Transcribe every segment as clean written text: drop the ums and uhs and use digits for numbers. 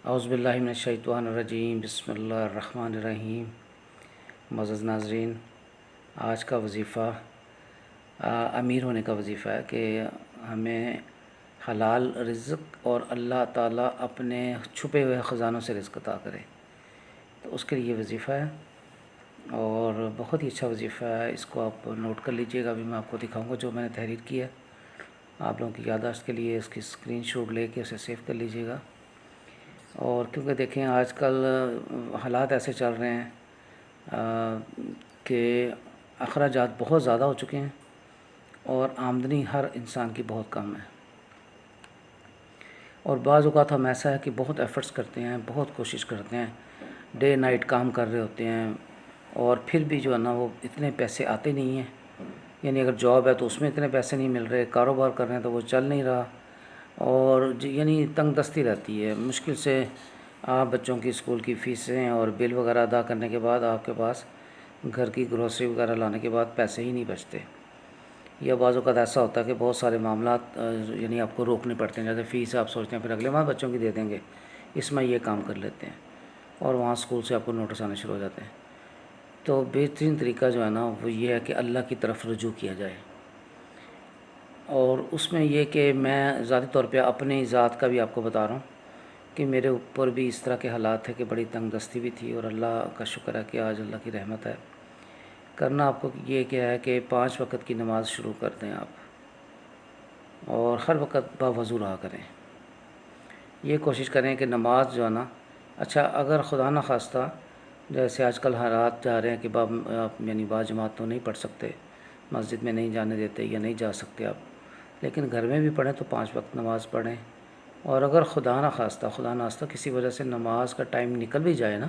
اعوذ باللہ من الشیطان الرجیم، بسم اللہ الرحمن الرحیم۔ معزز ناظرین، آج کا وظیفہ امیر ہونے کا وظیفہ ہے کہ ہمیں حلال رزق اور اللہ تعالیٰ اپنے چھپے ہوئے خزانوں سے رزق عطا کرے، تو اس کے لیے وظیفہ ہے اور بہت ہی اچھا وظیفہ ہے۔ اس کو آپ نوٹ کر لیجئے گا، ابھی میں آپ کو دکھاؤں گا جو میں نے تحریر کی ہے۔ آپ لوگوں کی یادداشت کے لیے اس کی اسکرین شاٹ لے کے اسے سیو کر لیجئے گا۔ اور کیونکہ دیکھیں آج کل حالات ایسے چل رہے ہیں کہ اخراجات بہت زیادہ ہو چکے ہیں اور آمدنی ہر انسان کی بہت کم ہے، اور بعض اوقات ہم ایسا ہے کہ بہت ایفرٹس کرتے ہیں، بہت کوشش کرتے ہیں، ڈے نائٹ کام کر رہے ہوتے ہیں، اور پھر بھی جو ہے نا وہ اتنے پیسے آتے نہیں ہیں۔ یعنی اگر جاب ہے تو اس میں اتنے پیسے نہیں مل رہے، کاروبار کر رہے ہیں تو وہ چل نہیں رہا، اور یعنی تنگ دستی رہتی ہے۔ مشکل سے آپ بچوں کی اسکول کی فیسیں اور بل وغیرہ ادا کرنے کے بعد آپ کے پاس گھر کی گروسری وغیرہ لانے کے بعد پیسے ہی نہیں بچتے، یا بعض اوقات ایسا ہوتا ہے کہ بہت سارے معاملات یعنی آپ کو روکنے پڑتے ہیں۔ جیسے فیس آپ سوچتے ہیں پھر اگلے ماہ بچوں کی دے دیں گے، اس میں یہ کام کر لیتے ہیں، اور وہاں اسکول سے آپ کو نوٹس آنے شروع ہو جاتے ہیں۔ تو بہترین طریقہ جو ہے نا وہ یہ ہے کہ اللہ کی طرف رجوع کیا جائے، اور اس میں یہ کہ میں ذاتی طور پہ اپنی ذات کا بھی آپ کو بتا رہا ہوں کہ میرے اوپر بھی اس طرح کے حالات تھے کہ بڑی تنگ دستی بھی تھی، اور اللہ کا شکر ہے کہ آج اللہ کی رحمت ہے۔ کرنا آپ کو یہ کیا ہے کہ 5 وقت کی نماز شروع کر دیں آپ، اور ہر وقت باوضو رہا کریں۔ یہ کوشش کریں کہ نماز جو ہے نا، اچھا اگر خدا نہ خواستہ جیسے آج کل حالات جا رہے ہیں کہ یعنی جماعت تو نہیں پڑھ سکتے، مسجد میں نہیں جانے دیتے یا نہیں جا سکتے آپ، لیکن گھر میں بھی پڑھیں تو 5 وقت نماز پڑھیں۔ اور اگر خدا نخواستہ کسی وجہ سے نماز کا ٹائم نکل بھی جائے نا،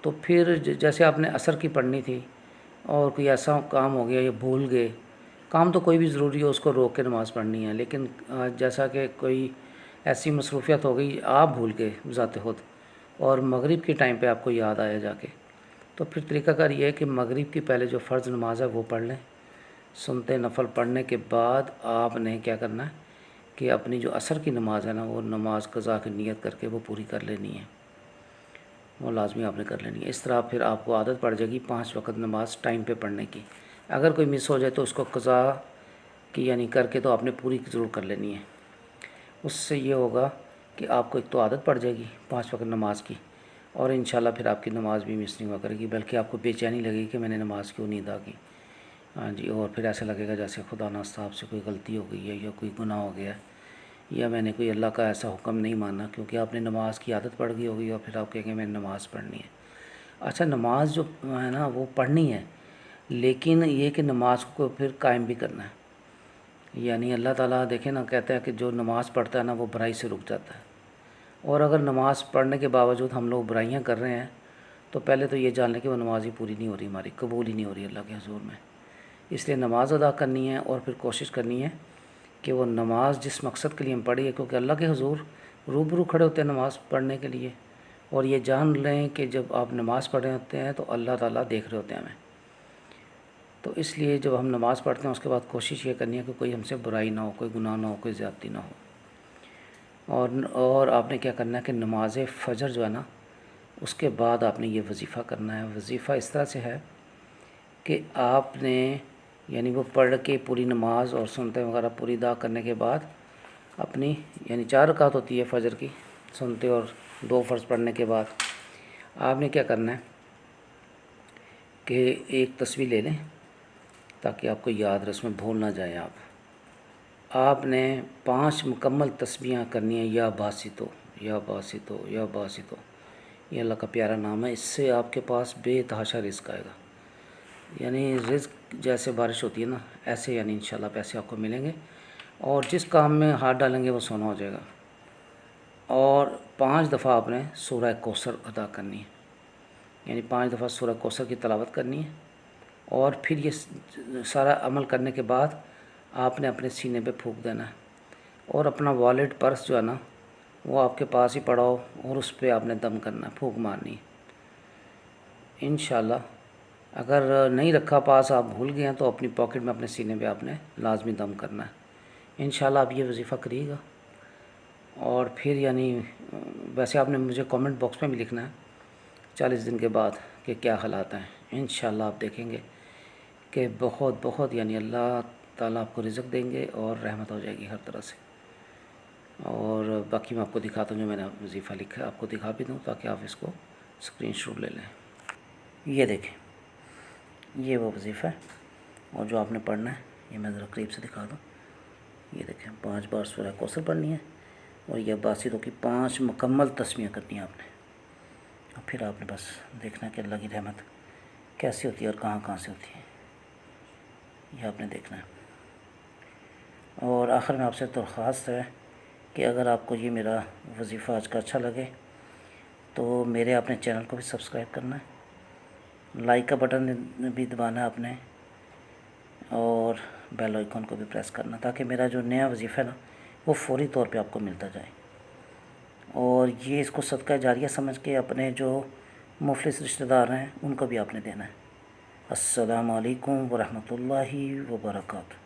تو پھر جیسے آپ نے عصر کی پڑھنی تھی اور کوئی ایسا کام ہو گیا یا بھول گئے، کام تو کوئی بھی ضروری ہو اس کو روک کے نماز پڑھنی ہے، لیکن جیسا کہ کوئی ایسی مصروفیت ہو گئی آپ بھول گئے ذات خود، اور مغرب کے ٹائم پہ آپ کو یاد آیا جا کے، تو پھر طریقہ کار یہ ہے کہ مغرب کی پہلے جو فرض نماز ہے وہ پڑھ لیں۔ سنتے نفل پڑھنے کے بعد آپ نے کیا کرنا ہے کہ اپنی جو عصر کی نماز ہے نا وہ نماز قضا کی نیت کر کے وہ پوری کر لینی ہے، وہ لازمی آپ نے کر لینی ہے۔ اس طرح پھر آپ کو عادت پڑ جائے گی 5 وقت نماز ٹائم پہ پڑھنے کی۔ اگر کوئی مس ہو جائے تو اس کو قضا کی یعنی کر کے تو آپ نے پوری ضرور کر لینی ہے۔ اس سے یہ ہوگا کہ آپ کو ایک تو عادت پڑ جائے گی 5 وقت نماز کی، اور انشاءاللہ پھر آپ کی نماز بھی مس نہیں ہوا کرے گی، بلکہ آپ کو بے چینی لگے گی کہ میں نے نماز کیوں نہیں ادا کی۔ ہاں جی، اور پھر ایسا لگے گا جیسے خدا نخواستہ آپ سے کوئی غلطی ہو گئی ہے یا کوئی گناہ ہو گیا ہے، یا میں نے کوئی اللہ کا ایسا حکم نہیں مانا، کیونکہ آپ نے نماز کی عادت پڑ گئی ہوگی، اور پھر آپ کہیں گے میں نے نماز پڑھنی ہے۔ اچھا نماز جو ہے نا وہ پڑھنی ہے، لیکن یہ کہ نماز کو پھر قائم بھی کرنا ہے۔ یعنی اللہ تعالیٰ دیکھیں نا کہتا ہے کہ جو نماز پڑھتا ہے نا وہ برائی سے رک جاتا ہے، اور اگر نماز پڑھنے کے باوجود ہم لوگ برائیاں کر رہے ہیں تو پہلے تو یہ جان لیں کہ وہ نماز ہی پوری نہیں ہو رہی، ہماری قبول ہی نہیں ہو رہی اللہ کے حضور میں۔ اس لیے نماز ادا کرنی ہے، اور پھر کوشش کرنی ہے کہ وہ نماز جس مقصد کے لیے ہم پڑھی ہے، کیونکہ اللہ کے حضور روبرو کھڑے ہوتے ہیں نماز پڑھنے کے لیے، اور یہ جان لیں کہ جب آپ نماز پڑھ رہے ہوتے ہیں تو اللہ تعالیٰ دیکھ رہے ہوتے ہیں ہمیں۔ تو اس لیے جب ہم نماز پڑھتے ہیں اس کے بعد کوشش یہ کرنی ہے کہ کوئی ہم سے برائی نہ ہو، کوئی گناہ نہ ہو، کوئی زیادتی نہ ہو۔ اور آپ نے کیا کرنا ہے کہ نماز فجر جو ہے نا اس کے بعد آپ نے یہ وظیفہ کرنا ہے۔ وظیفہ اس طرح سے ہے کہ آپ نے یعنی وہ پڑھ کے پوری نماز اور سنتے وغیرہ پوری ادا کرنے کے بعد اپنی یعنی 4 رکعت ہوتی ہے فجر کی، سنتے اور 2 فرض پڑھنے کے بعد آپ نے کیا کرنا ہے کہ ایک تسبیح لے لیں تاکہ آپ کو یاد رہے، اس میں بھول نہ جائیں آپ نے 5 مکمل تسبیحاں کرنی ہیں، یا باسطو یا باسطو یا باسطو، یہ اللہ کا پیارا نام ہے، اس سے آپ کے پاس بے تحاشا رزق آئے گا۔ یعنی رزق جیسے بارش ہوتی ہے نا ایسے، یعنی انشاءاللہ پیسے آپ کو ملیں گے، اور جس کام میں ہاتھ ڈالیں گے وہ سونا ہو جائے گا۔ اور 5 دفعہ آپ نے سورہ کوثر ادا کرنی ہے، یعنی 5 دفعہ سورہ کوثر کی تلاوت کرنی ہے، اور پھر یہ سارا عمل کرنے کے بعد آپ نے اپنے سینے پہ پھونک دینا ہے، اور اپنا والٹ پرس جو ہے نا وہ آپ کے پاس ہی پڑا ہو، اور اس پہ آپ نے دم کرنا ہے، پھونک مارنی ہے انشاءاللہ۔ اگر نہیں رکھا پاس، آپ بھول گئے ہیں، تو اپنی پاکٹ میں اپنے سینے پہ آپ نے لازمی دم کرنا ہے۔ انشاءاللہ آپ یہ وظیفہ کریے گا، اور پھر یعنی ویسے آپ نے مجھے کامنٹ باکس میں بھی لکھنا ہے 40 دن کے بعد کہ کیا حالات ہیں. انشاءاللہ آپ دیکھیں گے کہ بہت بہت یعنی اللہ تعالیٰ آپ کو رزق دیں گے اور رحمت ہو جائے گی ہر طرح سے. اور باقی میں آپ کو دکھاتا ہوں جو میں نے وظیفہ لکھا ہے، آپ کو دکھا بھی دوں تاکہ آپ اس کو اسکرین شاٹ لے لیں. یہ دیکھیں، یہ وہ وظیفہ ہے اور جو آپ نے پڑھنا ہے یہ میں ذرا قریب سے دکھا دوں. یہ دیکھیں 5 بار سورہ کوثر پڑھنی ہے اور یہ باسطوں کی 5 مکمل تسمیہ کرنی ہے آپ نے. اور پھر آپ نے بس دیکھنا ہے کہ اللہ کی رحمت کیسی ہوتی ہے اور کہاں کہاں سے ہوتی ہے، یہ آپ نے دیکھنا ہے. اور آخر میں آپ سے درخواست ہے کہ اگر آپ کو یہ میرا وظیفہ آج کا اچھا لگے تو میرے اپنے چینل کو بھی سبسکرائب کرنا ہے، لائک کا بٹن بھی دبانا ہے آپ نے، اور بیل آئیکن کو بھی پریس کرنا تاکہ میرا جو نیا وظیفہ ہے نا وہ فوری طور پہ آپ کو ملتا جائے. اور یہ اس کو صدقہ جاریہ سمجھ کے اپنے جو مفلس رشتہ دار ہیں ان کو بھی آپ نے دینا ہے. السلام علیکم ورحمۃ اللہ وبرکاتہ.